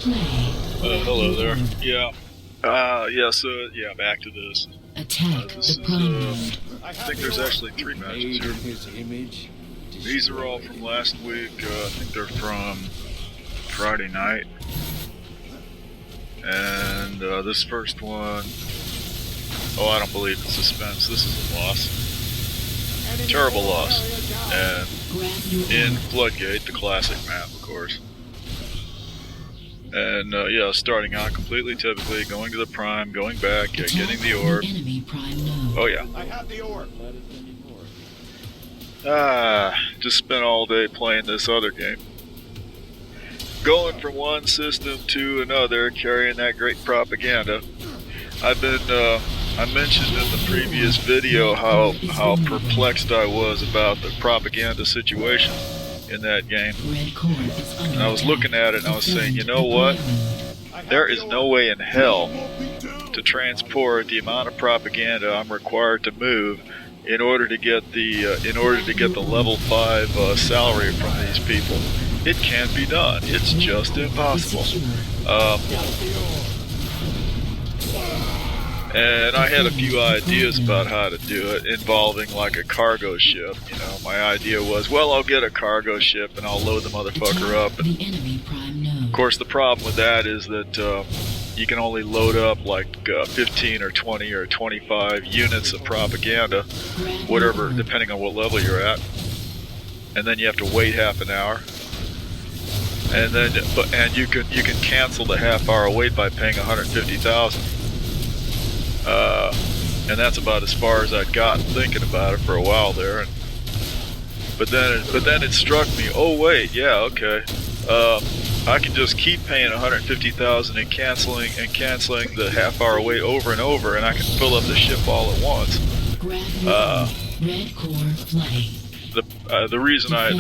Hello there. Yeah. Yeah, back to this. I think there's actually 3 matches here. These are all from last week. I think they're from Friday night. And this first one, I don't believe in suspense. This is a loss. Terrible loss. And in Floodgate, the classic map, of course. And starting out completely typically, going to the prime, going back, getting the orb. Oh yeah. I have the orb. Just spent all day playing this other game. Going from one system to another, carrying that great propaganda. I mentioned in the previous video how perplexed I was about the propaganda situation in that game. And I was looking at it and I was saying, you know what? There is no way in hell to transport the amount of propaganda I'm required to move in order to get the level 5 salary from these people. It can't be done. It's just impossible. And I had a few ideas about how to do it, involving like a cargo ship. You know, my idea was, well, I'll get a cargo ship and I'll load the motherfucker up. And of course, the problem with that is that you can only load up like 15 or 20 or 25 units of propaganda, whatever, depending on what level you're at. And then you have to wait half an hour. And then, you can cancel the half-hour wait by paying $150,000. And that's about as far as I'd gotten thinking about it for a while there. But then it struck me. Oh wait, yeah, okay. I can just keep paying $150,000 and canceling the half-hour wait over and over, and I can fill up the ship all at once. The reason I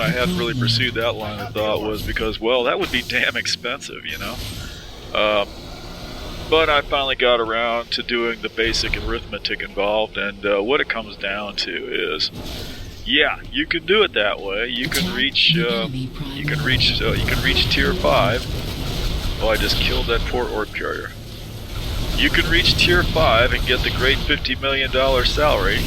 hadn't really pursued that line of thought was because, well, that would be damn expensive, you know. But I finally got around to doing the basic arithmetic involved, and what it comes down to is, yeah, you can do it that way. You can reach tier 5. Oh, I just killed that poor orb carrier. You can reach tier 5 and get the great $50 million salary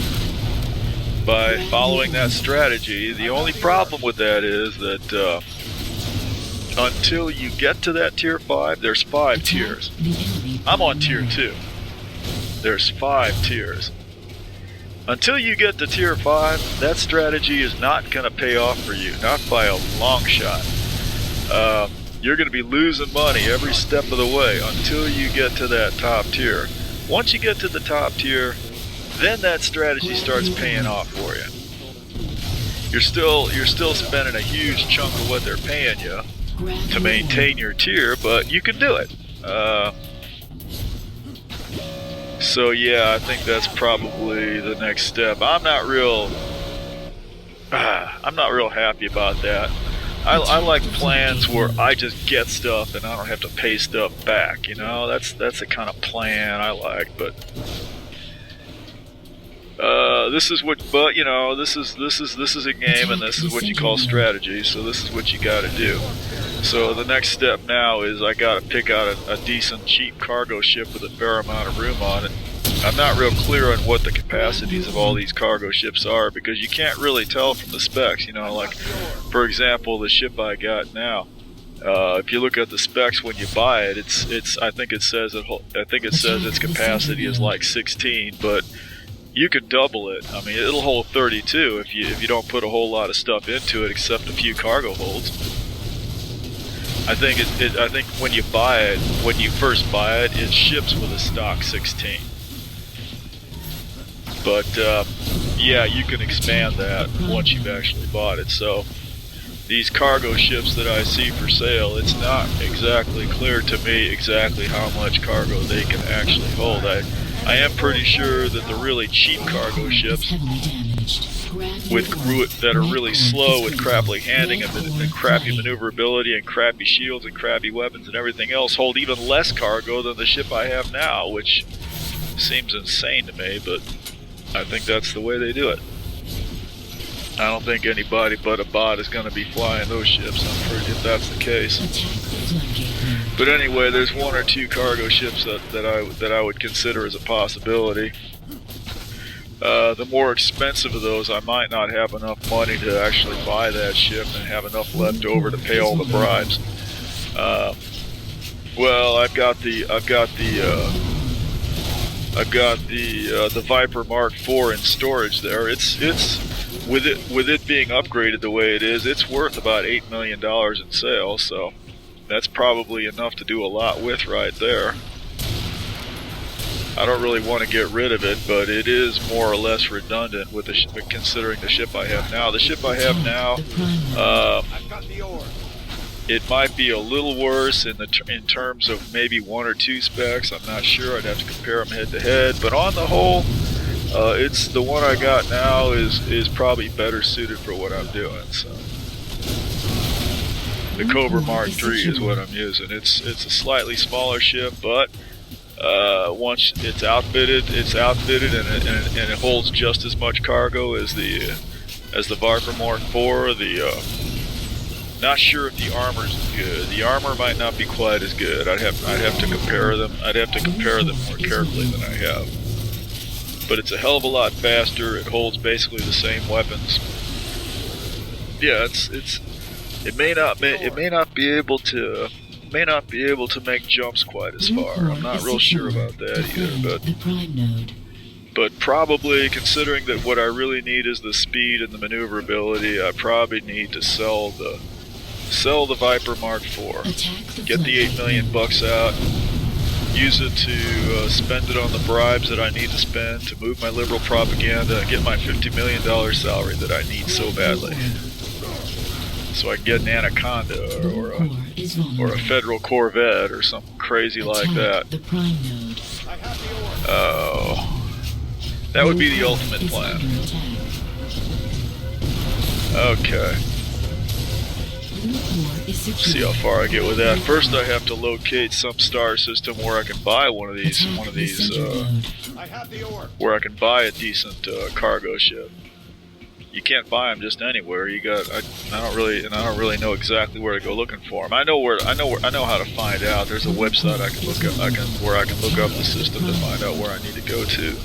by following that strategy. The only problem with that is that until you get to that tier 5, there's 5 tiers. I'm on tier 2. There's 5 tiers. Until you get to tier 5, that strategy is not going to pay off for you, not by a long shot. You're going to be losing money every step of the way until you get to that top tier. Once you get to the top tier, then that strategy starts paying off for you. You're still spending a huge chunk of what they're paying you to maintain your tier, but you can do it. So yeah, I think that's probably the next step. I'm not real happy about that. I like plans where I just get stuff and I don't have to pay stuff back. You know, that's the kind of plan I like. But this is a game, and this is what you call strategy. So this is what you got to do. So the next step now is I got to pick out a decent, cheap cargo ship with a fair amount of room on it. I'm not real clear on what the capacities of all these cargo ships are, because you can't really tell from the specs. You know, like for example, the ship I got now. If you look at the specs when you buy it, I think it says its capacity is like 16, but you could double it. I mean, it'll hold 32 if you don't put a whole lot of stuff into it except a few cargo holds. I think when you first buy it, it ships with a stock 16. But yeah, you can expand that once you've actually bought it. So these cargo ships that I see for sale, it's not exactly clear to me exactly how much cargo they can actually hold. I am pretty sure that the really cheap cargo ships that are really slow with crappy handling and crappy maneuverability and crappy shields and crappy weapons and everything else hold even less cargo than the ship I have now, which seems insane to me, but I think that's the way they do it. I don't think anybody but a bot is going to be flying those ships, I'm afraid, if that's the case. But anyway, there's one or two cargo ships that I would consider as a possibility. The more expensive of those, I might not have enough money to actually buy that ship and have enough left over to pay all the bribes. Well, I've got the Viper Mark IV in storage there. It's with it being upgraded the way it is, it's worth about $8 million in sales. So that's probably enough to do a lot with right there. I don't really want to get rid of it, but it is more or less redundant with considering the ship I have now. The ship I have now, it might be a little worse in terms of maybe one or two specs. I'm not sure. I'd have to compare them head to head. But on the whole, it's the one I got now is probably better suited for what I'm doing. So the Cobra Mark III is what I'm using. It's a slightly smaller ship, but once it's outfitted and it holds just as much cargo as the Viper Mark IV. Not sure if the armor's good. The armor might not be quite as good. I'd have to compare them. I'd have to compare them more carefully than I have. But it's a hell of a lot faster. It holds basically the same weapons. Yeah, it may not be able to make jumps quite as far. I'm not real sure about that either, but probably, considering that what I really need is the speed and the maneuverability, I probably need to sell the Viper Mark IV, get the $8 million out, use it to spend it on the bribes that I need to spend to move my liberal propaganda and get my $50 million salary that I need so badly. So I can get an Anaconda or a Federal Corvette or something crazy like that. Oh, that would be the ultimate plan. Okay. See how far I get with that. First, I have to locate some star system where I can buy one of these, where I can buy a decent cargo ship. You can't buy them just anywhere. I don't really know exactly where to go looking for them. I know how to find out. There's a website I can look up. Where I can look up the system to find out where I need to go to.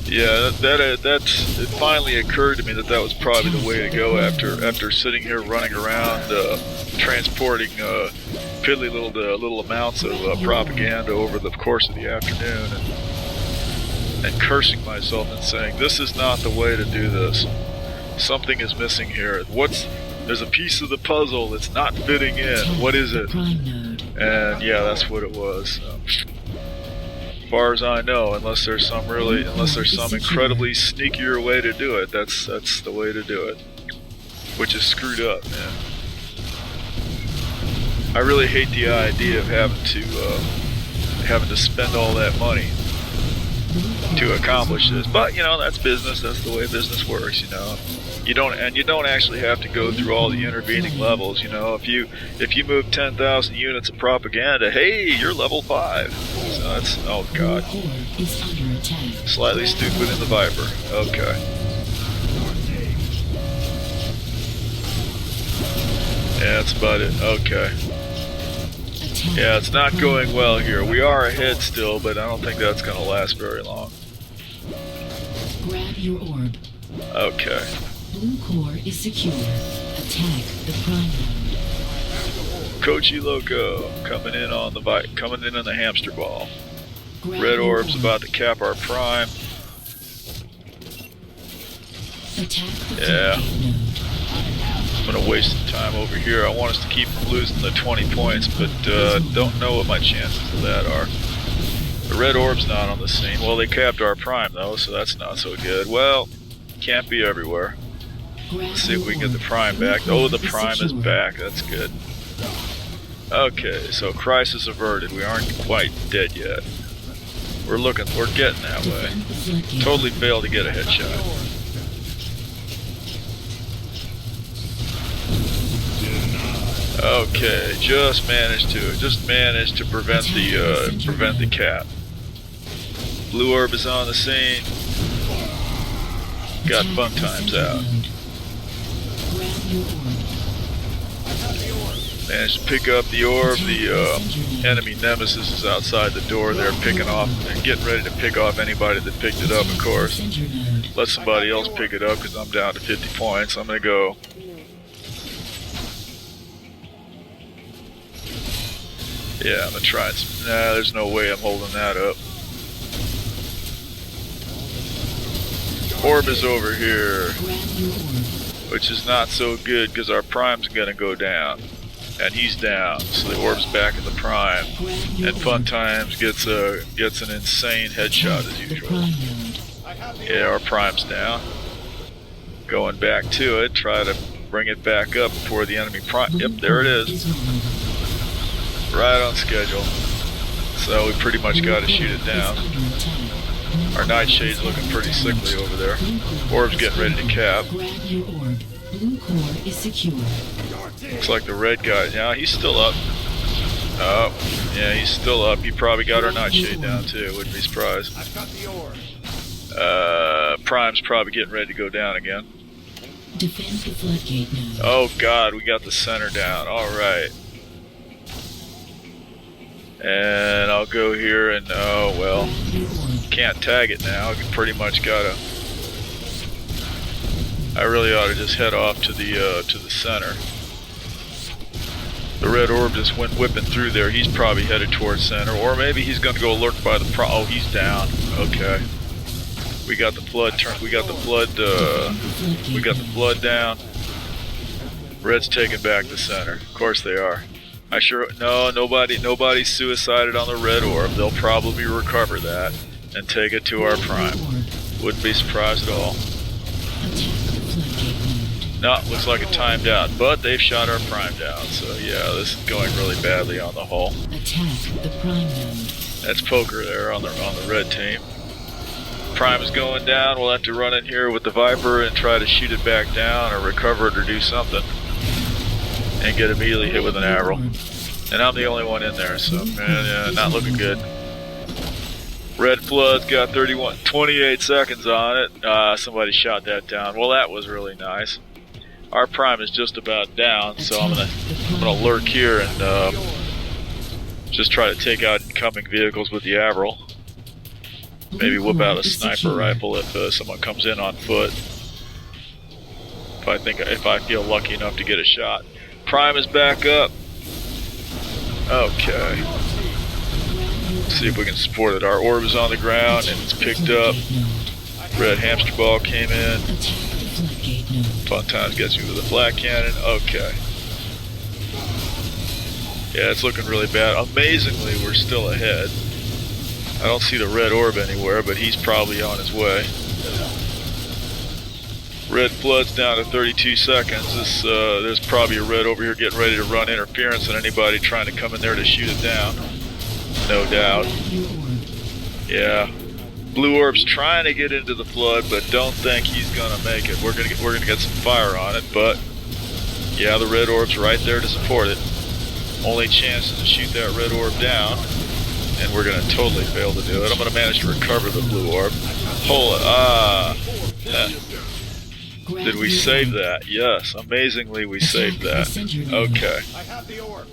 Yeah, it finally occurred to me that was probably the way to go after sitting here running around transporting piddly little amounts of propaganda over the course of the afternoon and cursing myself and saying, this is not the way to do this. Something is missing here. There's a piece of the puzzle that's not fitting in. What is it? And yeah, that's what it was. As far as I know, unless there's some incredibly sneakier way to do it, that's the way to do it. Which is screwed up, man. I really hate the idea of having to spend all that money to accomplish this, but that's business. That's the way business works. You don't actually have to go through all the intervening levels. If you move 10,000 units of propaganda, hey, you're level 5. So that's, oh god, slightly stupid in the Viper. Okay. Yeah, that's about it. Okay. Yeah, it's not going well here. We are ahead still, but I don't think that's going to last very long. Grab your orb. Okay. Blue core is secure. Attack the prime node. Kochi Loco coming in on the hamster ball. Red orb's about to cap our prime. Attack the yeah. node. I'm going to waste some time over here. I want us to keep from losing the 20 points, but don't know what my chances of that are. The red orb's not on the scene. Well, they capped our prime, though, so that's not so good. Well, can't be everywhere. Let's see if we can get the prime back. Oh, the prime is back. That's good. Okay, so crisis averted. We aren't quite dead yet. We're getting that way. Totally failed to get a headshot. Okay, just managed to prevent the cap. Blue orb is on the scene. Got fun times out. Managed to pick up the orb. The enemy nemesis is outside the door there, picking off and getting ready to pick off anybody that picked it up, of course. Let somebody else pick it up because I'm down to 50 points. I'm going to go. Yeah, I'm going to try it. Nah, there's no way I'm holding that up. Orb is over here, which is not so good because our prime's going to go down. And he's down, so the orb's back at the prime. And Fun Times gets an insane headshot as usual. Yeah, our prime's down. Going back to it, try to bring it back up before the enemy prime. Yep, there it is. Right on schedule. So we pretty much got to shoot it down. Our Nightshade's looking pretty sickly over there. Orb's getting ready to cap. Blue core is secure. Looks like the red guy. Yeah, he's still up. Oh, yeah, he's still up. He probably got our Nightshade down too. Wouldn't be surprised. Prime's probably getting ready to go down again. Defend the floodgate now. Oh God, we got the center down. All right. And I'll go here and oh well, can't tag it now. You pretty much gotta. I really ought to just head off to the center. The red orb just went whipping through there. He's probably headed towards center, or maybe he's going to go lurk by the oh, he's down. Okay. We got the flood we got the flood down. Red's taking back the center. Of course they are. Nobody's suicided on the red orb. They'll probably recover that and take it to our prime. Wouldn't be surprised at all. No, looks like it timed out, but they've shot our prime down, so yeah, this is going really badly on the whole. Attack the prime node. That's poker there on the red team. Prime is going down. We'll have to run in here with the Viper and try to shoot it back down or recover it or do something. And get immediately hit with an arrow. And I'm the only one in there, so man, not looking good. Red Flood's got 28 seconds on it. Somebody shot that down. Well, that was really nice. Our prime is just about down, so I'm gonna lurk here and just try to take out incoming vehicles with the Averill. Maybe whip out a sniper rifle if someone comes in on foot. If I feel lucky enough to get a shot. Prime is back up. Okay. Let's see if we can support it. Our orb is on the ground and it's picked up. Red hamster ball came in. Fun Times gets me with a flat cannon. Okay. Yeah, it's looking really bad. Amazingly, we're still ahead. I don't see the red orb anywhere, but he's probably on his way. Red Flood's down to 32 seconds. There's probably a red over here getting ready to run interference on anybody trying to come in there to shoot it down. No doubt. Yeah. Blue Orb's trying to get into the flood, but don't think he's gonna make it. We're gonna get some fire on it, but yeah, the red orb's right there to support it. Only chance is to shoot that red orb down, and we're gonna totally fail to do it. I'm gonna manage to recover the blue orb. Hold it. Did we save that? Yes, amazingly we saved that. Okay. I have the orb.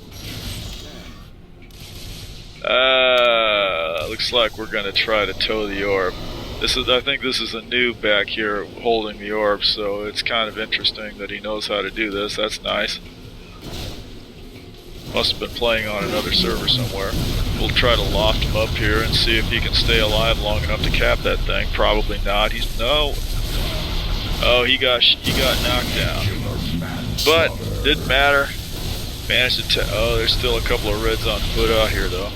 Looks like we're gonna try to tow the orb. I think this is a noob back here holding the orb, so it's kind of interesting that he knows how to do this. That's nice. Must have been playing on another server somewhere. We'll try to loft him up here and see if he can stay alive long enough to cap that thing. Probably not. No. Oh, he got knocked down. But didn't matter. Managed to. Oh, there's still a couple of reds on foot out here though.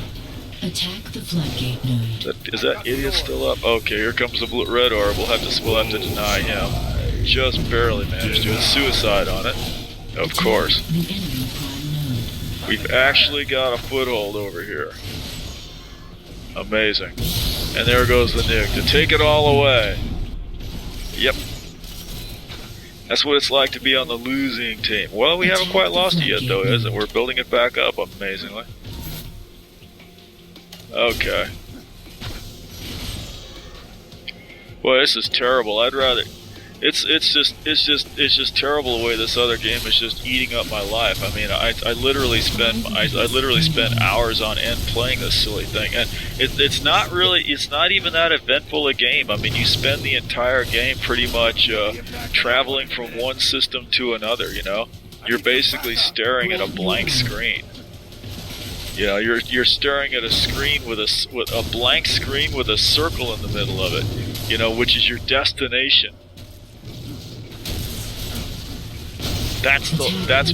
Attack the floodgate node. Is that idiot still up? Okay, here comes the red orb. We'll have to deny him. Just barely managed to. Suicide on it. Of course. The enemy prime node. We've actually got a foothold over here. Amazing. And there goes the nuke to take it all away. Yep. That's what it's like to be on the losing team. Well, we haven't quite lost it yet, though, is it? We're building it back up, amazingly. Okay. Boy, this is terrible. I'd rather... It's just terrible the way this other game is just eating up my life. I mean, I literally spend hours on end playing this silly thing, and it's not even that eventful a game. I mean, you spend the entire game pretty much traveling from one system to another. You know, you're basically staring at a blank screen. You know, you're staring at a screen with a blank screen with a circle in the middle of it. You know, which is your destination. That's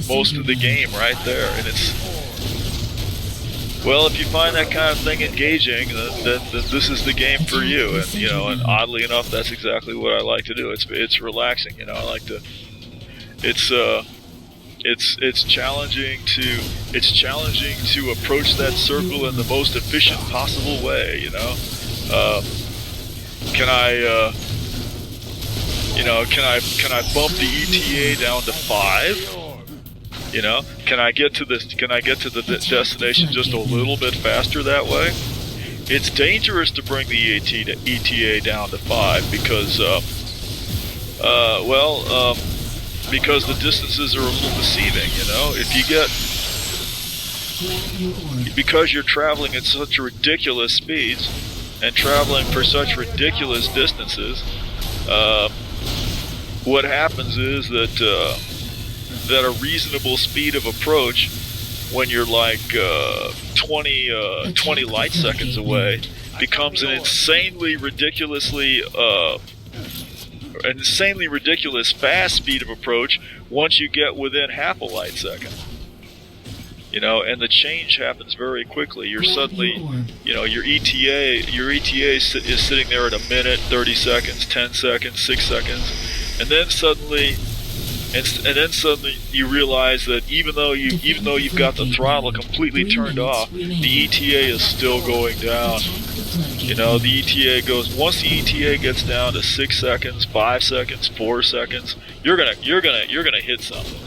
most of the game right there, and it's, well, if you find that kind of thing engaging, then this is the game for you. And you know, and oddly enough, that's exactly what I like to do. It's relaxing. You know, I like to. It's challenging to approach that circle in the most efficient possible way. You know, can I bump the ETA down to 5? You know, can I get to the destination just a little bit faster that way? It's dangerous to bring the ETA down to 5 because because the distances are a little deceiving. You know, if you get, because you're traveling at such ridiculous speeds and traveling for such ridiculous distances, what happens is that a reasonable speed of approach, when you're like 20 light seconds away, becomes an insanely ridiculous fast speed of approach once you get within half a light second. You know, and the change happens very quickly. You're suddenly, you know, your ETA is sitting there at a minute, 30 seconds, 10 seconds, 6 seconds, and then suddenly you realize that even though you've got the throttle completely turned off, the ETA is still going down. You know, the ETA goes, once the ETA gets down to 6 seconds, 5 seconds, 4 seconds, you're gonna hit something.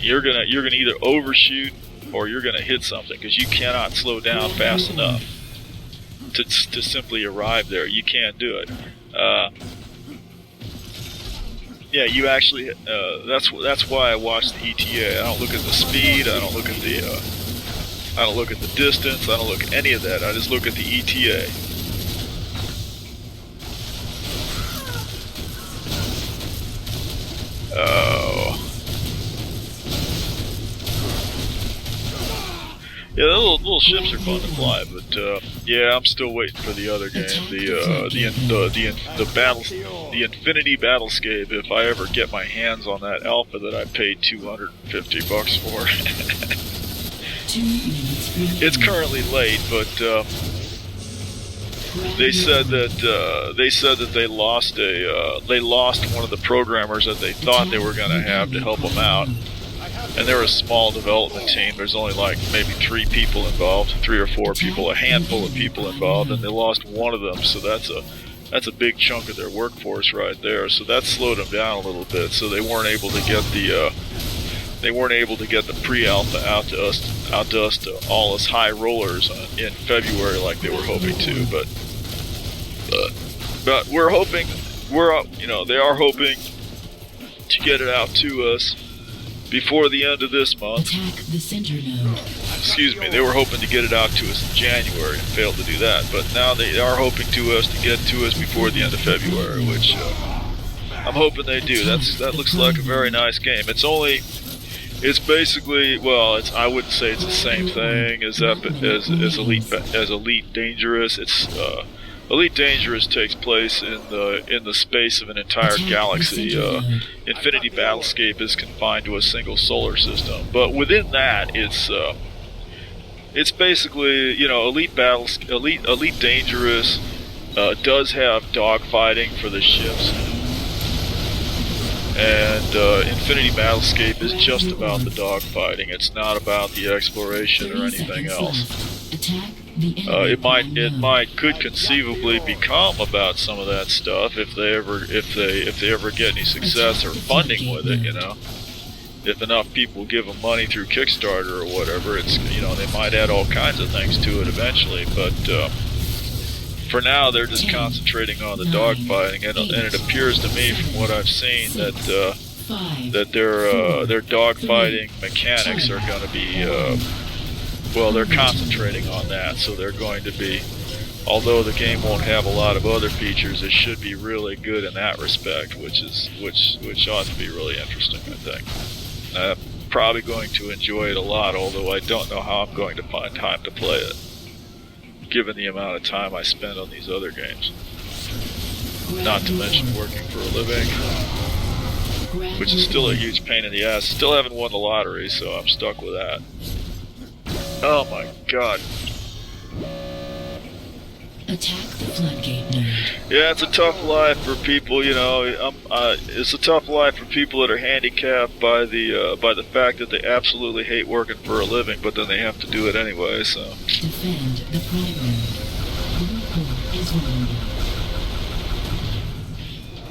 You're gonna either overshoot or you're gonna hit something, because you cannot slow down fast enough to simply arrive there. You can't do it. Yeah, you actually. That's why I watch the ETA. I don't look at the speed. I don't look at the distance. I don't look at any of that. I just look at the ETA. Oh. Yeah, the little ships are fun to fly, but yeah, I'm still waiting for the other game, the Infinity Battlescape. If I ever get my hands on that alpha that I paid $250 for. It's currently late, but they said that they lost one of the programmers that they thought they were going to have to help them out. And they're a small development team. There's only like maybe 3 people involved, 3 or 4 people, a handful of people involved, and they lost one of them. So that's a big chunk of their workforce right there. So that slowed them down a little bit. So they weren't able to get the pre-alpha out to us to all us high rollers in February like they were hoping to. But we're hoping, they are hoping to get it out to us before the end of this month. Attack the center node. Excuse me, they were hoping to get it out to us in January and failed to do that, but now they are hoping to get to us before the end of February, which I'm hoping they do. That looks like a very nice game. It's basically, well, I wouldn't say it's the same thing as Elite Dangerous. It's Elite Dangerous takes place in the space of an entire galaxy. Infinity Battlescape is confined to a single solar system, but within that, it's basically, Elite Dangerous does have dogfighting for the ships, and Infinity Battlescape is just about the dogfighting. It's not about the exploration or anything else. It could conceivably become about some of that stuff if they ever get any success or funding with it. If enough people give them money through Kickstarter or whatever, they might add all kinds of things to it eventually. But For now, they're just concentrating on the dogfighting, and it appears to me, from what I've seen, that their dogfighting mechanics are going to be, well, they're concentrating on that, so they're going to be, although the game won't have a lot of other features, it should be really good in that respect, which ought to be really interesting, I think. I'm probably going to enjoy it a lot, although I don't know how I'm going to find time to play it, given the amount of time I spend on these other games. Not to mention working for a living, which is still a huge pain in the ass. Still haven't won the lottery, so I'm stuck with that. Oh my god. Attack the floodgate node. Yeah, it's a tough life for people, you know. It's a tough life for people that are handicapped by the fact that they absolutely hate working for a living, but then they have to do it anyway. So. Defend the prime node. Blue core is vulnerable.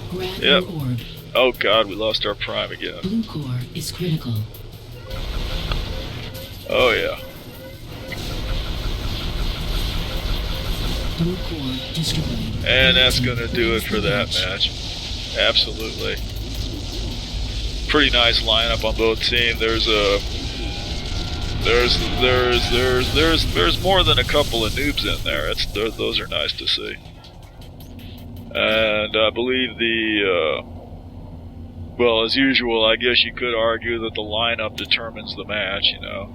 Grab your orb. Oh god, we lost our prime again. Blue core is critical. Oh yeah. Blue core destroyed. And that's gonna do it for that match. Absolutely. Pretty nice lineup on both teams. There's more than a couple of noobs in there. Those are nice to see. And I believe well, as usual, I guess you could argue that the lineup determines the match, you know.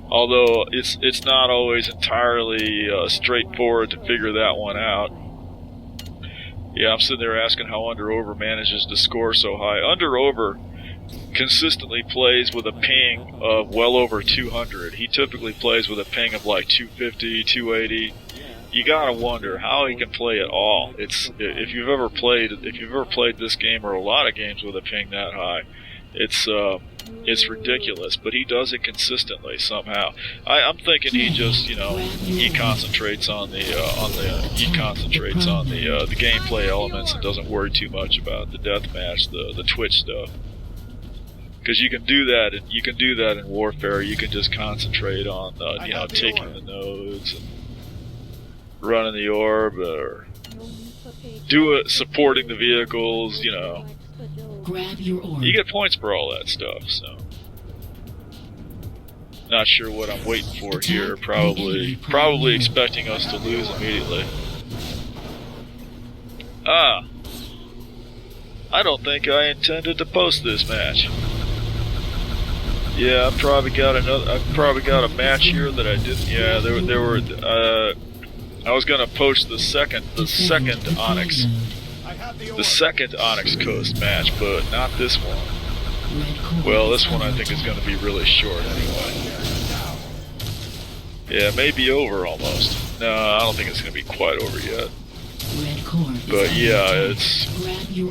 Although it's not always entirely straightforward to figure that one out. Yeah, I'm sitting there asking how Under-Over manages to score so high. Under-Over consistently plays with a ping of well over 200. He typically plays with a ping of like 250, 280. You gotta wonder how he can play at all. If you've ever played this game or a lot of games with a ping that high, it's ridiculous. But he does it consistently somehow. I'm thinking he just, you know, he concentrates on the gameplay elements and doesn't worry too much about the deathmatch, the Twitch stuff. Because you can do that in Warfare. You can just concentrate on you know, taking the nodes and running the orb, or supporting the vehicles, you know. Grab your orb. You get points for all that stuff, so. Not sure what I'm waiting for here. Probably expecting us to lose immediately. I don't think I intended to post this match. Yeah, I've probably got a match here that I didn't. Yeah, there were. I was gonna post the second Onyx Coast match, but not this one. Well, this one I think is gonna be really short anyway. Yeah, it may be over almost. No, I don't think it's gonna be quite over yet. But yeah,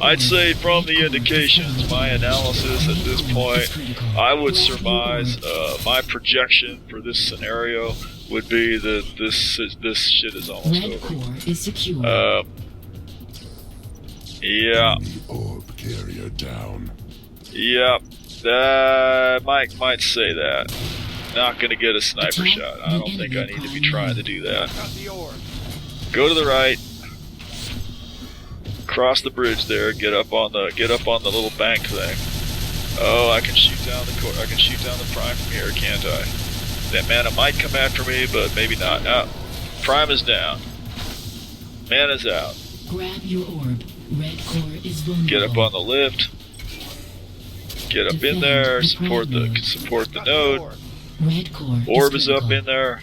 I'd say from the indications, my analysis at this point, I would surmise my projection for this scenario would be that this shit is almost over. Core is secure. Yeah. Orb carrier down. Yep. Might say that. Not gonna get a sniper shot. I don't think I need to be trying to do that. Go to the right. Cross the bridge there. Get up on the little bank thing. Oh, I can shoot down the prime from here, can't I? That mana might come after me, but maybe not. Prime is down. Mana's out. Grab your orb. Red core is vulnerable. Get up on the lift. Get up in there. Support the node. Red core. Orb is up in there.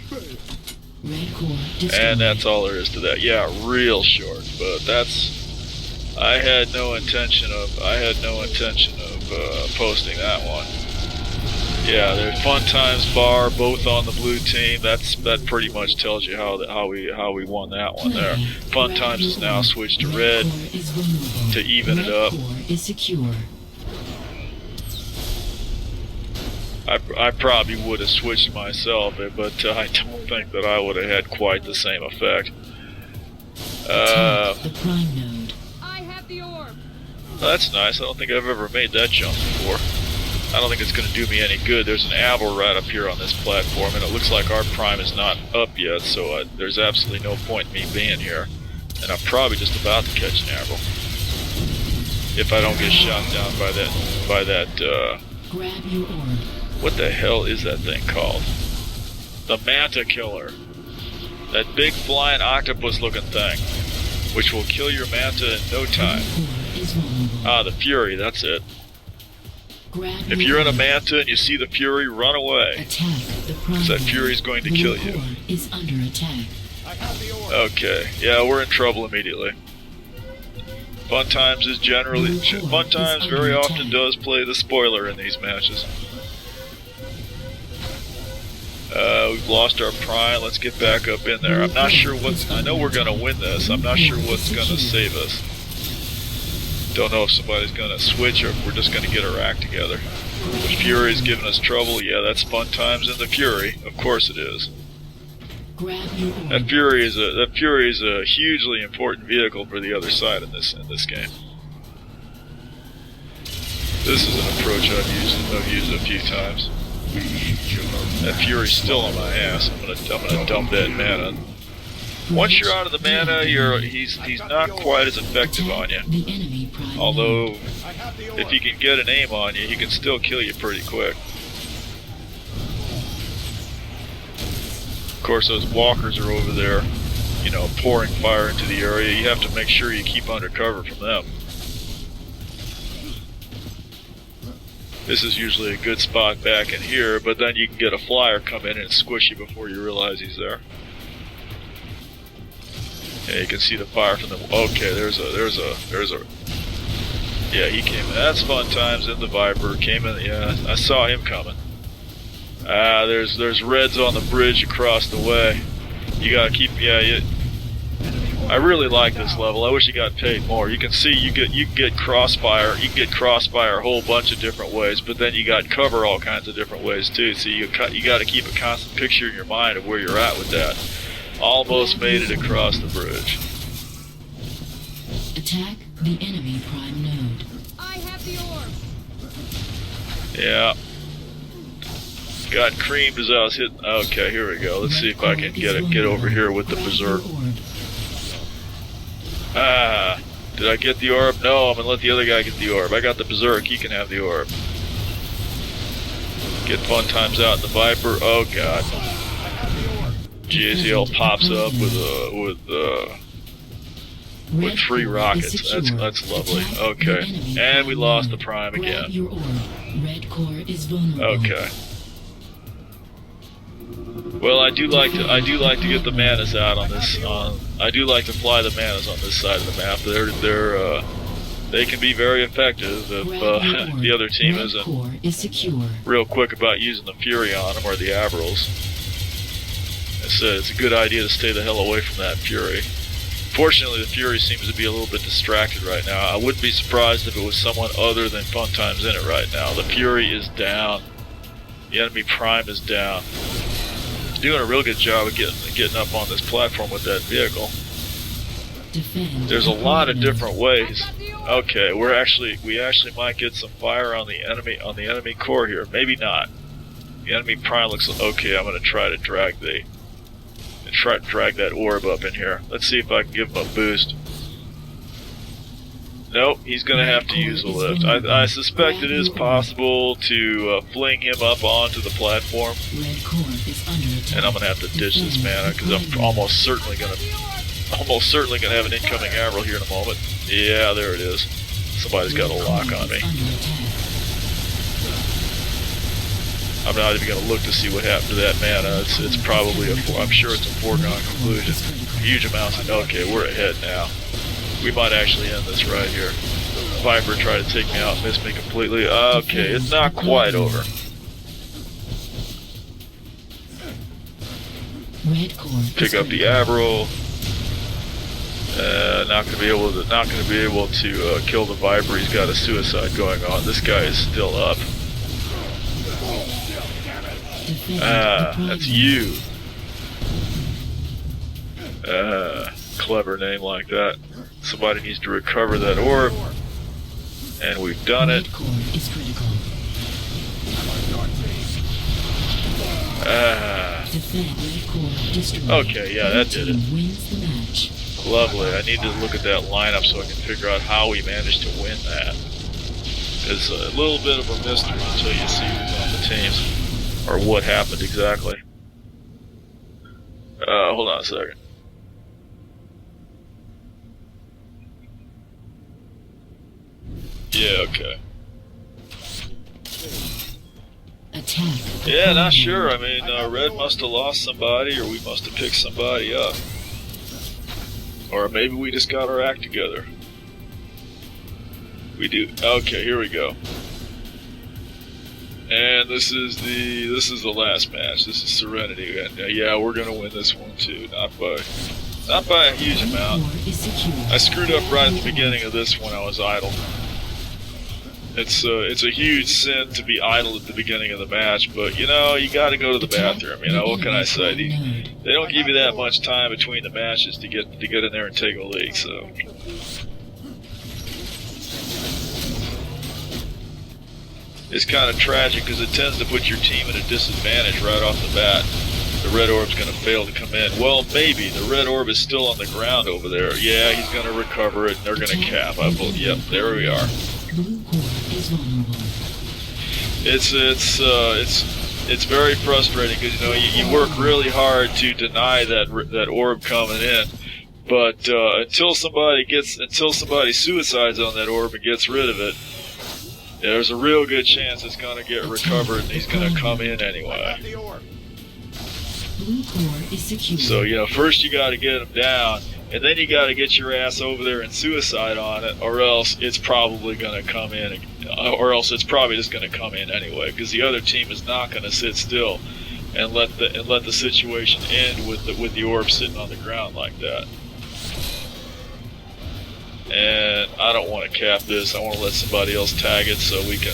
Red core destroyed. And that's all there is to that. Yeah, real short, but that's. I had no intention of posting that one. Yeah, there's Fun Times Bar, both on the blue team. That pretty much tells you how we won that one there. Fun Times is now switched to red to even it up. I probably would have switched myself, but I don't think that I would have had quite the same effect. The prime node. That's nice. I don't think I've ever made that jump before. I don't think it's going to do me any good. There's an Abel right up here on this platform, and it looks like our prime is not up yet, so there's absolutely no point in me being here. And I'm probably just about to catch an Abel. If I don't get shot down by that, Grab your orb. what the hell is that thing called? The Manta Killer. That big flying octopus looking thing, which will kill your Manta in no time. Ah, the Fury, that's it. If you're in a Manta and you see the Fury, run away. Attack the prime. Because that Fury's going to kill you. Is under attack. Okay, yeah, we're in trouble immediately. Fun Times is generally... Fun Times very often does play the spoiler in these matches. We've lost our prime. Let's get back up in there. I'm not sure what's... I know we're going to win this. I'm not sure what's going to save us. Don't know if somebody's going to switch or if we're just going to get our act together. The Fury's giving us trouble. Yeah, that's Fun Times in the Fury. Of course it is. That Fury is a hugely important vehicle for the other side in this game. This is an approach I've used a few times. That Fury's still on my ass. I'm gonna dump that mana. Once you're out of the mana, he's not quite as effective on you. Although, if he can get an aim on you, he can still kill you pretty quick. Of course, those walkers are over there, you know, pouring fire into the area. You have to make sure you keep under cover from them. This is usually a good spot back in here, but then you can get a flyer come in and squish you before you realize he's there. Yeah, you can see the fire from the... Okay, there's a... Yeah, he came in. That's Fun Times in the Viper. Came in... Yeah, I saw him coming. There's reds on the bridge across the way. You gotta keep... Yeah, I really like this level. I wish you got paid more. You can see you can get crossfire. You can get crossfire a whole bunch of different ways, but then you got cover all kinds of different ways too. So you got to keep a constant picture in your mind of where you're at with that. Almost made it across the bridge. Attack the enemy prime node. I have the orb. Yeah. Got creamed as I was hitting. Okay, here we go. Let's see if I can get over here with the berserk. Ah, did I get the orb? No, I'm gonna let the other guy get the orb. I got the berserk. He can have the orb. Get Fun Times out in the Viper. Oh god. GAZL pops up with 3 rockets. That's lovely. Okay, and we lost the prime again. Okay. Well, I do like to get the manas out on this. I do like to fly the manas on this side of the map. They can be very effective if the other team isn't real quick about using the Fury on them or the Abrils. It's a good idea to stay the hell away from that Fury. Fortunately, the Fury seems to be a little bit distracted right now. I wouldn't be surprised if it was someone other than Fun Times in it right now. The Fury is down. The enemy prime is down. Doing a real good job of getting up on this platform with that vehicle. There's a lot of different ways. Okay, we actually might get some fire on the enemy core here. Maybe not. The enemy prime looks okay. I'm gonna try to drag that orb up in here. Let's see if I can give him a boost. Nope, he's going to have to use a lift. I suspect it is possible to fling him up onto the platform. And I'm going to have to ditch this mana because I'm almost certainly going to have an incoming Avril here in a moment. Yeah, there it is. Somebody's got a lock on me. I'm not even going to look to see what happened to that mana. It's probably I'm sure it's a foregone conclusion. Huge amounts of... Okay, we're ahead now. We might actually end this right here. Viper tried to take me out, missed me completely. Okay, it's not quite over. Pick up the Avril. Not gonna be able to kill the Viper. He's got a suicide going on. This guy is still up. That's you. Clever name like that. Somebody needs to recover that orb. And we've done it. Defend red core destroyed. Okay, yeah, that did it. Team wins the match. Lovely. I need to look at that lineup so I can figure out how we managed to win that. It's a little bit of a mystery until you see who's on the teams, or what happened exactly. Hold on a second. Yeah, okay. Attack. Yeah, not sure. I mean, Red must have lost somebody, or we must have picked somebody up. Or maybe we just got our act together. We do. Okay, here we go. And this is the last match. This is Serenity, and yeah, we're gonna win this one too. Not by a huge amount. I screwed up right at the beginning of this one. I was idle. It's a huge sin to be idle at the beginning of the match, but you know, you got to go to the bathroom. You know, what can I say? They don't give you that much time between the matches to get in there and take a leak. So. It's kind of tragic because it tends to put your team at a disadvantage right off the bat. The red orb's going to fail to come in. Well, maybe. The red orb is still on the ground over there. Yeah, he's going to recover it, and they're going to cap. I believe. Yep, there we are. It's very frustrating because you know you work really hard to deny that orb coming in, but until somebody suicides on that orb and gets rid of it. There's a real good chance it's going to get recovered and he's going to come in anyway. So, you know, first you got to get him down, and then you got to get your ass over there and suicide on it, or else it's probably going to come in, or else it's probably just going to come in anyway, because the other team is not going to sit still and let the situation end with the orb sitting on the ground like that. And I don't want to cap this. I want to let somebody else tag it so we can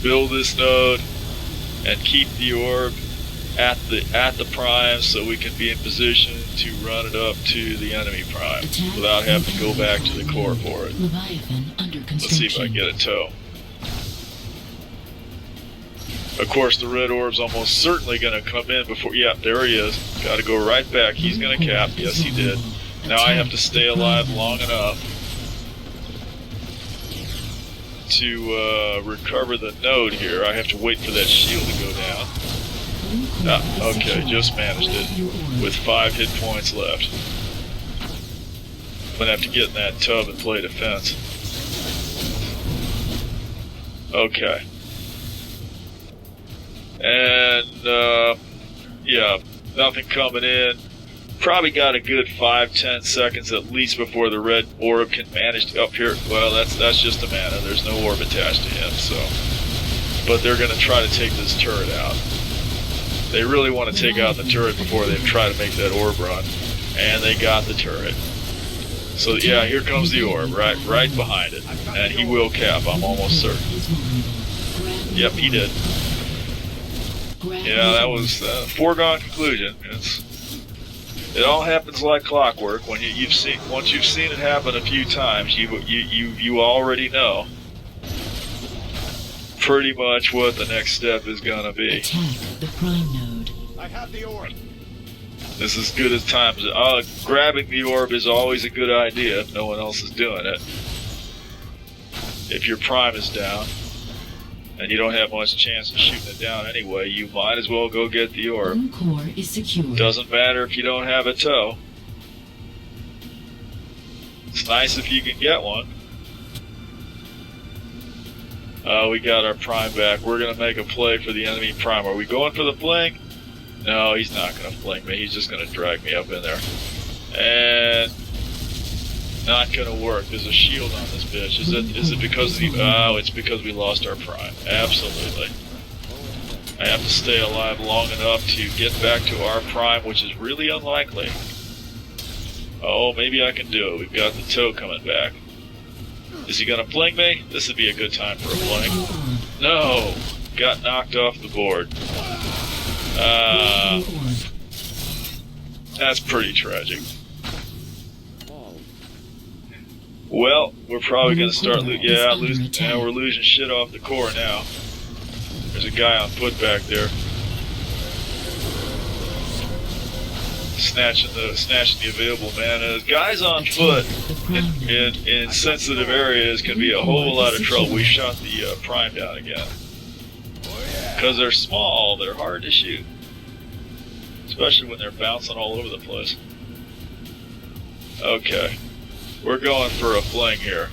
build this node and keep the orb at the prime so we can be in position to run it up to the enemy prime without having to go back to the core for it. Let's see if I can get a tow. Of course, the red orb's almost certainly going to come in before... Yeah, there he is. Got to go right back. He's going to cap. Yes, he did. Now I have to stay alive long enough to recover the node here. I have to wait for that shield to go down. Okay, just managed it with 5 hit points left. I'm gonna have to get in that tub and play defense. Okay. And yeah, nothing coming in. Probably got a good 5-10 seconds at least before the red orb can manage to up here. Well, that's just a mana. There's no orb attached to him, so. But they're gonna try to take this turret out. They really want to take out the turret before they try to make that orb run, and they got the turret. So yeah, here comes the orb, right behind it, and he will cap. I'm almost certain. Yep, he did. Yeah, that was a foregone conclusion. It all happens like clockwork. When once you've seen it happen a few times, you already know pretty much what the next step is gonna be. Attack the prime node. I have the orb. This is as good as times. Grabbing the orb is always a good idea if no one else is doing it. If your prime is down and you don't have much chance of shooting it down anyway, you might as well go get the orb. Blue core is secure. Doesn't matter if you don't have a tow. It's nice if you can get one. We got our prime back. We're going to make a play for the enemy prime. Are we going for the fling? No, he's not going to fling me. He's just going to drag me up in there. And not going to work. There's a shield on this bitch. Is it because of the... Oh, it's because we lost our prime. Absolutely. I have to stay alive long enough to get back to our prime, which is really unlikely. Oh, maybe I can do it. We've got the tow coming back. Is he going to fling me? This would be a good time for a fling. No! Got knocked off the board. That's pretty tragic. Well, we're probably going to start losing. Yeah, we're losing shit off the core now. There's a guy on foot back there. snatching the available mana. Guys on foot in sensitive areas can be a whole lot of trouble. We shot the prime down again. Because they're small, they're hard to shoot. Especially when they're bouncing all over the place. Okay. We're going for a fling here.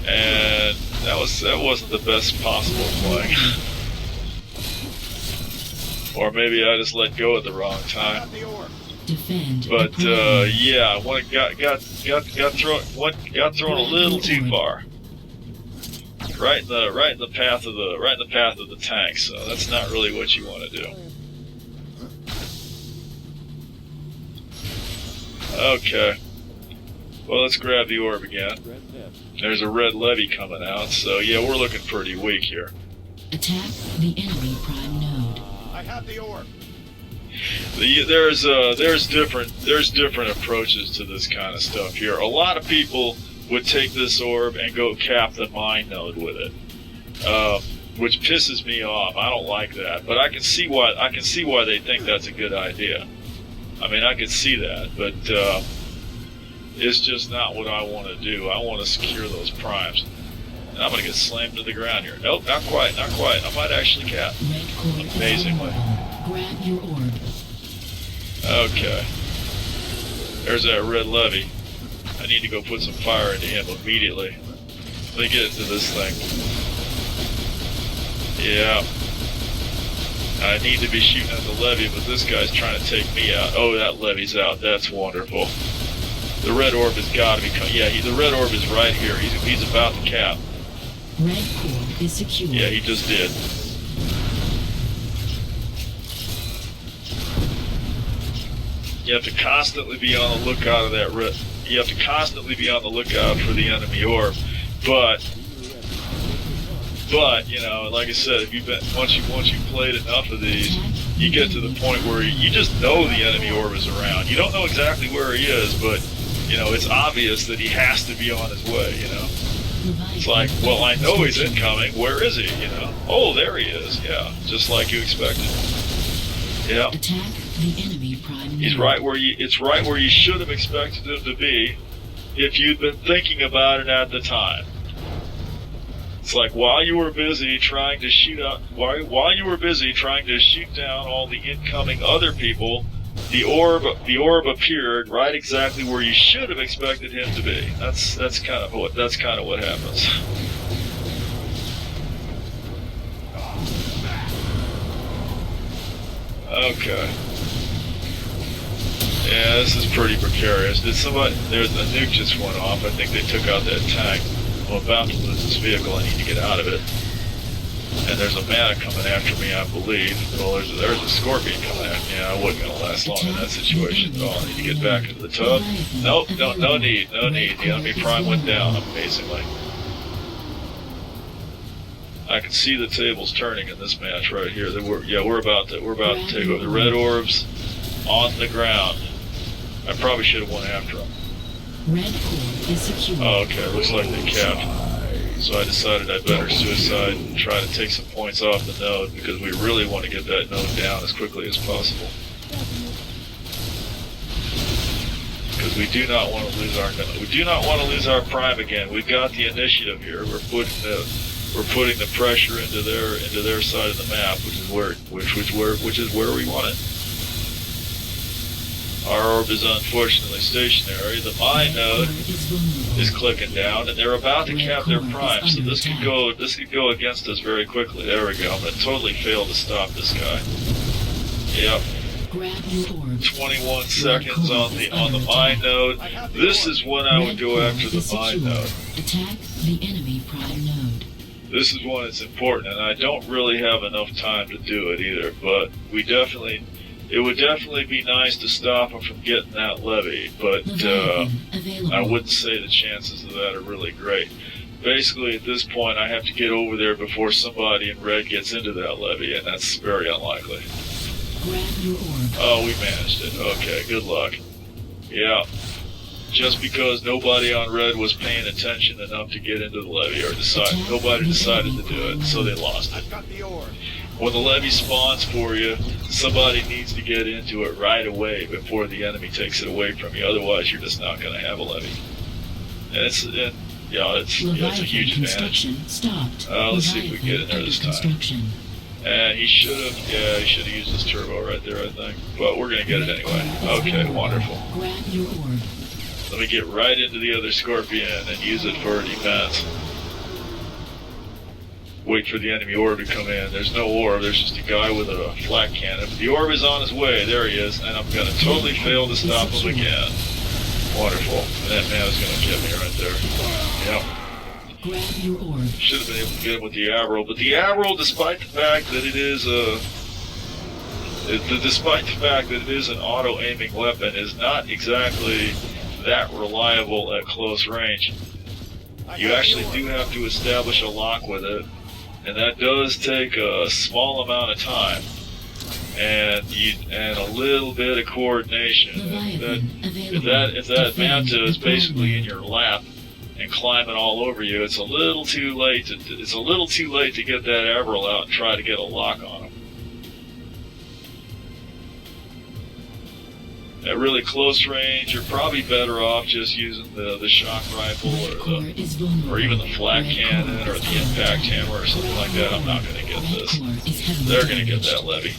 And that wasn't the best possible fling. Or maybe I just let go at the wrong time. But yeah, one got thrown a little too far. Right in the path of the tank. So that's not really what you want to do. Okay. Well, let's grab the orb again. There's a red levy coming out, so yeah, we're looking pretty weak here. Attack the enemy prime node. I have the orb. There's different approaches to this kind of stuff here. A lot of people would take this orb and go cap the mine node with it, which pisses me off. I don't like that, but I can see why they think that's a good idea. I mean, I can see that, but it's just not what I want to do. I want to secure those primes. And I'm going to get slammed to the ground here. Nope, not quite. I might actually cap. Amazingly. Grab your orb. Okay. There's that red levy. I need to go put some fire into him immediately. Let me get into this thing. Yeah. I need to be shooting at the levy, but this guy's trying to take me out. Oh, that levy's out. That's wonderful. The red orb has got to be... Yeah, the red orb is right here. He's about to cap. Red core is secure. Yeah, he just did. You have to constantly be on the lookout of that red... You have to constantly be on the lookout for the enemy orb. But you know, like I said, if you've been once you've played enough of these, you get to the point where you just know the enemy orb is around. You don't know exactly where he is, but you know it's obvious that he has to be on his way. You know, it's like, well, I know he's incoming. Where is he? You know, oh, there he is. Yeah, just like you expected. Yeah. Attack the enemy prime node. He's right where you. It's right where you should have expected him to be, if you'd been thinking about it at the time. It's like while you were busy trying to shoot down all the incoming other people, the orb appeared right exactly where you should have expected him to be. That's kind of what happens. Okay. Yeah, this is pretty precarious. There's a nuke just went off. I think they took out that tank. I'm about to lose this vehicle. I need to get out of it. And there's a mana coming after me, I believe. Well, there's a scorpion coming after me. I wasn't going to last long in that situation at all. I need to get back into the tub. Nope, no need. The enemy prime went down, amazingly. I can see the tables turning in this match right here. We're about to take over. The red orbs on the ground. I probably should have went after them. Red core is secure. Oh, okay, looks like they capped. So I decided I'd better suicide and try to take some points off the node because we really want to get that node down as quickly as possible. Because we do not want to lose our node. We do not want to lose our prime again. We've got the initiative here. We're putting the pressure into their side of the map, which is where we want it. Our orb is unfortunately stationary. The mine node is clicking down, and they're about to cap their prime, so this could go against us very quickly. There we go. I'm going to totally fail to stop this guy. Yep. 21 seconds on the mine node. This is when I would go after the mine node. Attack the enemy prime node. This is when it's important, and I don't really have enough time to do it either, but it would definitely be nice to stop him from getting that levy, but I wouldn't say the chances of that are really great. Basically, at this point, I have to get over there before somebody in red gets into that levy, and that's very unlikely. Grab your orb. Oh, we managed it. Okay, good luck. Yeah. Just because nobody on red was paying attention enough to get into the levy, or nobody decided to do it, so they lost it. I've got the orb. when the levee spawns for you, somebody needs to get into it right away before the enemy takes it away from you. Otherwise, you're just not going to have a levee. And it's a huge advantage. Stopped. Let's see if we can get in there this time. And he should have used his turbo right there, I think. But we're going to get it anyway. Okay, wonderful. Grab your orb. Let me get right into the other Scorpion and use it for defense. Wait for the enemy orb to come in. There's no orb, there's just a guy with a flak cannon. The orb is on his way, there he is, and I'm going to totally fail to stop him again. Wonderful. And that man is going to get me right there. Yep. Grab your orb. Should have been able to get him with the Averill, but the Averill, despite the fact that it is an auto-aiming weapon, is not exactly that reliable at close range. You actually do have to establish a lock with it, and that does take a small amount of time and a little bit of coordination. If that manta is basically in your lap and climbing all over you, it's a little too late to get that Averill out and try to get a lock on him. At really close range, you're probably better off just using the shock rifle or even the flak cannon or the impact hammer or something like that. I'm not going to get this. They're going to get that levee.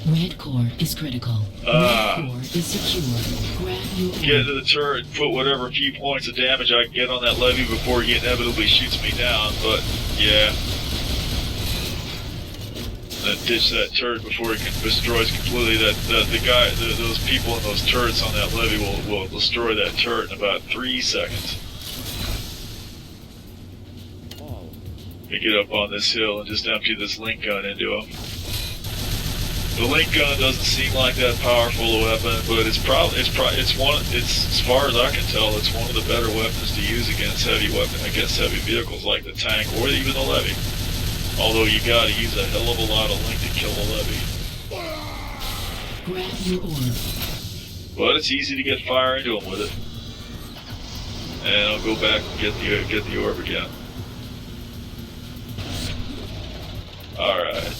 Red core is critical. Red core is secure. Grab your orb. Get into the turret and put whatever few points of damage I can get on that levee before he inevitably shoots me down. But yeah. Then ditch that turret before he destroys completely. Those people in those turrets on that levee will destroy that turret in about 3 seconds. Let me get up on this hill and just empty this link gun into him. The link gun doesn't seem like that powerful a weapon, but as far as I can tell, it's one of the better weapons to use against heavy vehicles like the tank or even the levee. Although you gotta use a hell of a lot of link to kill a levee. Grab your orb. But it's easy to get fire into them with it. And I'll go back and get the orb again. Alright.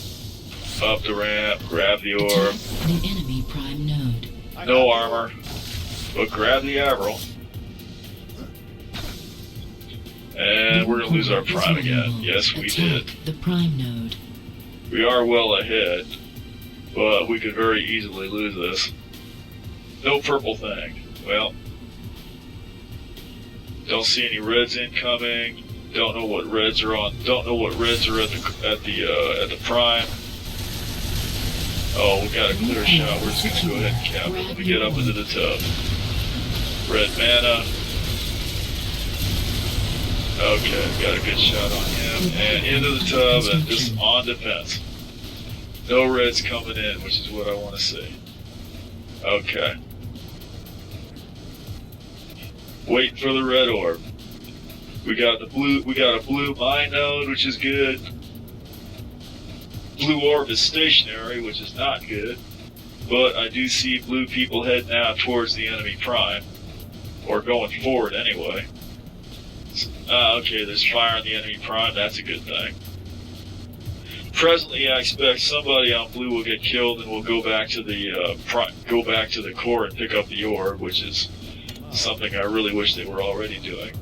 Up the ramp, grab the orb. The enemy prime node. No armor. But grab the Averill. And we're going to lose our prime again. Yes, we did. The prime node. We are well ahead, but we could very easily lose this. No purple thing. Well, don't see any reds incoming. Don't know what reds are on. Don't know what reds are at the prime. Oh, we got a clear shot. We're just going to go ahead and cap it. Let me get up into the tub. Red mana. Okay, got a good shot on him. And into the tub and just on defense. No reds coming in, which is what I want to see. Okay. Waiting for the red orb. We got a blue mine node, which is good. Blue orb is stationary, which is not good. But I do see blue people heading out towards the enemy prime. Or going forward anyway. Okay, there's fire on the enemy prime, that's a good thing. Presently, I expect somebody on blue will get killed and we'll go back to the core and pick up the orb, which is something I really wish they were already doing.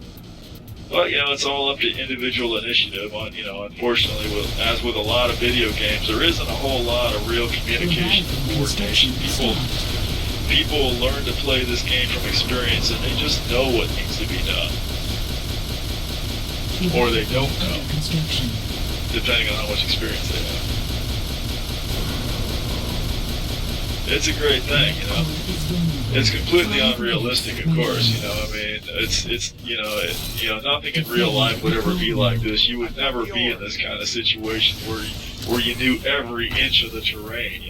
But, it's all up to individual initiative. Unfortunately, as with a lot of video games, there isn't a whole lot of real communication and coordination. People learn to play this game from experience, and they just know what needs to be done. Or they don't know, depending on how much experience they have. It's a great thing, It's completely unrealistic, of course, nothing in real life would ever be like this. You would never be in this kind of situation where you knew every inch of the terrain,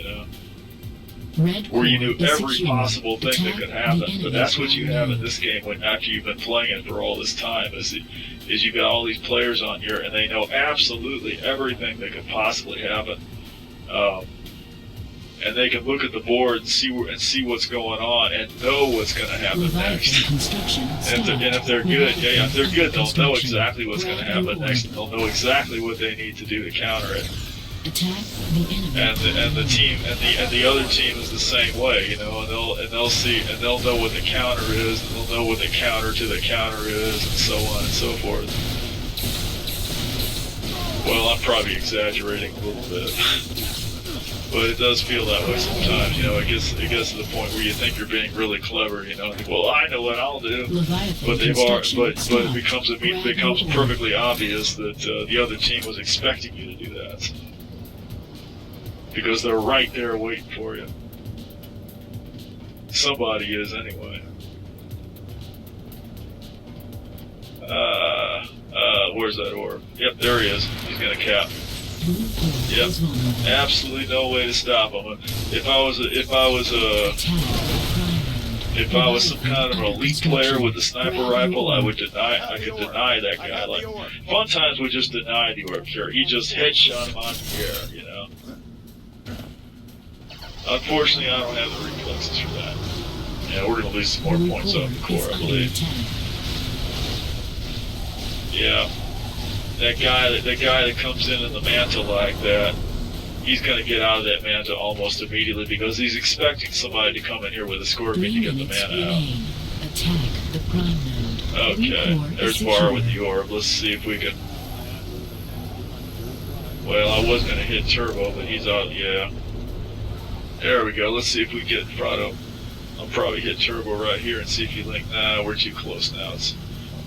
where you knew every possible thing that could happen. But that's what you have in this game after you've been playing it for all this time, is you've got all these players on here and they know absolutely everything that could possibly happen. And they can look at the board and see what's going on and know what's going to happen next. And if they're good, if they're good, they'll know exactly what's going to happen next, and they'll know exactly what they need to do to counter it. Attack the enemy. And the team and the other team is the same way, you know, and they'll see and they'll know what the counter is, and they'll know what the counter to the counter is, and so on and so forth. Well, I'm probably exaggerating a little bit, but it does feel that way sometimes. You know, it gets to the point where you think you're being really clever, you know. And think, well, I know what I'll do, but it becomes perfectly obvious that the other team was expecting you to do that. Because they're right there waiting for you. Somebody is anyway. Where's that orb? Yep, there he is. He's gonna cap. Yep. Absolutely no way to stop him. If I was some kind of an elite player with a sniper rifle, I could deny that guy. Like Fun Times would just deny the orb carrier. He just headshot him on the air, you know. Unfortunately, I don't have the reflexes for that. Yeah, we're going to lose some more points off the core, I believe. Yeah. That guy that comes in the manta like that, he's going to get out of that manta almost immediately because he's expecting somebody to come in here with a scorpion to get the mana out. Attack the prime node. Okay, there's Bar with the orb. Let's see if we can... Well, I was going to hit Turbo, but he's out, yeah. There we go. Let's see if we get Prado. I'll probably hit Turbo right here and see if you link. Nah, we're too close now.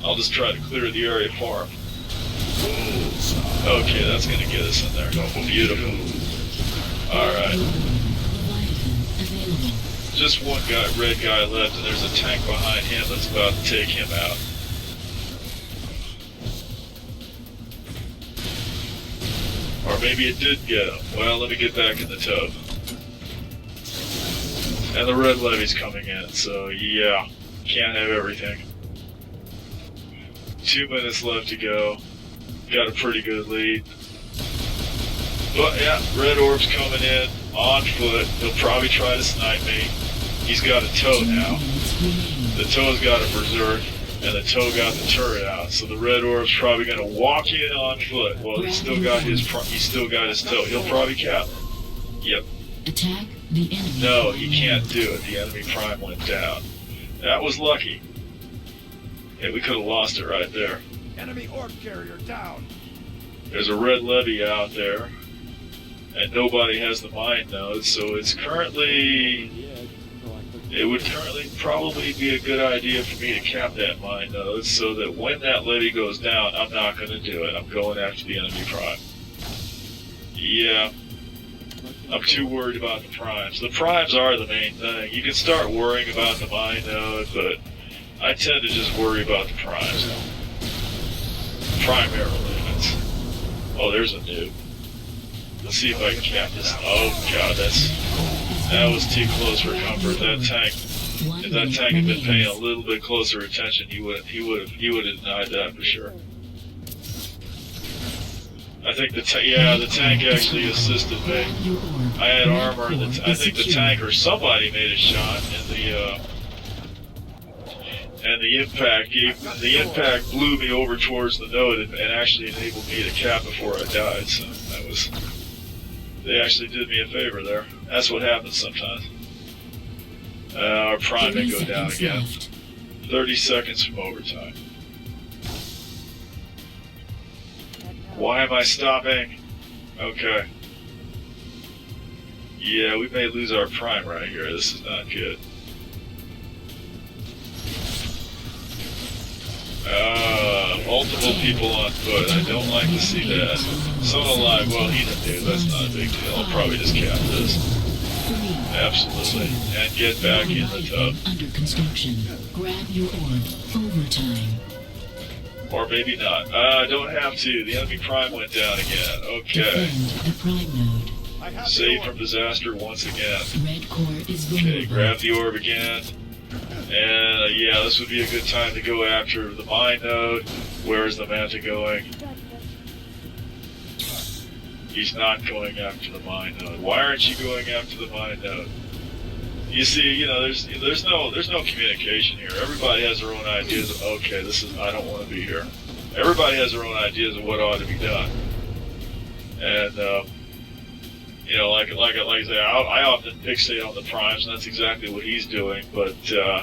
I'll just try to clear the area for him. Okay, that's going to get us in there. Oh, beautiful. Alright. Just one red guy left, and there's a tank behind him that's about to take him out. Or maybe it did get him. Well, let me get back in the tub. And the red levy's coming in, so yeah, can't have everything. 2 minutes left to go. Got a pretty good lead. But yeah, red orb's coming in, on foot. He'll probably try to snipe me. He's got a tow now. The tow's got a berserk, and the tow got the turret out. So the red orb's probably going to walk in on foot. Well, he's still got his tow. He'll probably cap. Yep. Attack the enemy. No, he can't do it. The enemy prime went down. That was lucky. Yeah, we could have lost it right there. Enemy orb carrier down. There's a red levy out there, and nobody has the mine node, so it would currently probably be a good idea for me to cap that mine node so that when that levy goes down, I'm not going to do it. I'm going after the enemy prime. Yeah. I'm too worried about the primes. The primes are the main thing. You can start worrying about the mine node, but I tend to just worry about the primes. Primarily. Oh, there's a noob. Let's see if I can cap this. Oh god, that was too close for comfort. That tank, if that tank had been paying a little bit closer attention, he would have denied that for sure. I think the tank actually assisted me. I had armor, and I think the tank or somebody made a shot, and the impact blew me over towards the node and actually enabled me to cap before I died. So they actually did me a favor there. That's what happens sometimes. Our prime may go down again. 30 seconds from overtime. Why am I stopping? Okay. Yeah, we may lose our prime right here. This is not good. Multiple people on foot. I don't like to see that. Someone alive, well, he's a dude. That's not a big deal. I'll probably just cap this. Absolutely. And get back in the tub. Under construction. Grab your orb. Overtime. Or maybe not. I don't have to. The enemy prime went down again. Okay. Defend the prime node. Save from disaster once again. Red core is vulnerable. Okay, grab the orb again. And yeah, this would be a good time to go after the mine node. Where is the Manta going? He's not going after the mine node. Why aren't you going after the mine node? You see, you know, there's no communication here. Everybody has their own ideas of, okay, I don't want to be here. Everybody has their own ideas of what ought to be done. And You know, like I say, I often fixate on the primes, and that's exactly what he's doing. But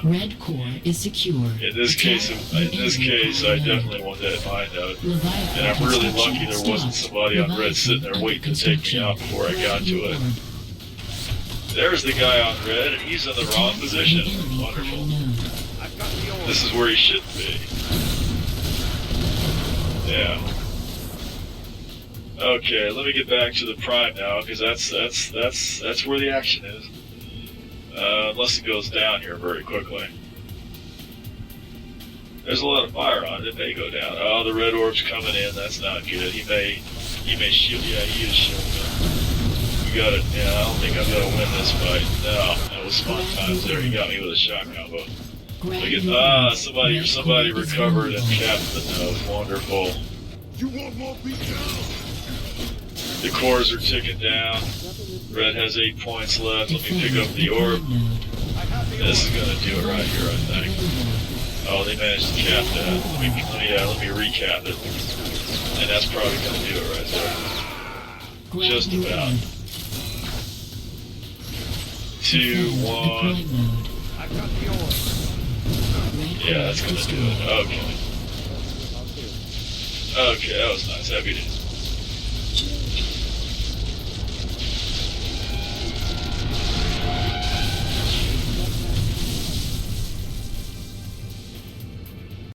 Red core is secure. in this case, I definitely want that mine node, and I'm really lucky there wasn't somebody on red sitting there waiting to take me out before I got to it. There's the guy on red, and he's in the wrong position. Wonderful. I've got the orb. This is where he shouldn't be. Yeah. Okay, let me get back to the prime now, because that's where the action is. Unless it goes down here very quickly. There's a lot of fire on it. It may go down. Oh, the red orb's coming in. That's not good. He may shield. Yeah, he is shielding. We got it. Yeah, I don't think I'm gonna win this fight. No, that was fun times there. He got me with a shot combo. Look at somebody recovered and capped the nose. Wonderful. You want more beat down? The cores are ticking down. Red has 8 points left. Let me pick up the orb. I have the This is orb. gonna do it right here, I think. Oh, they managed to cap that. Let me recap it. And that's probably gonna do it right there. Just about. 2, 1. I've got the orb. Yeah, that's gonna do it. Okay. Okay, that was nice. Happy to.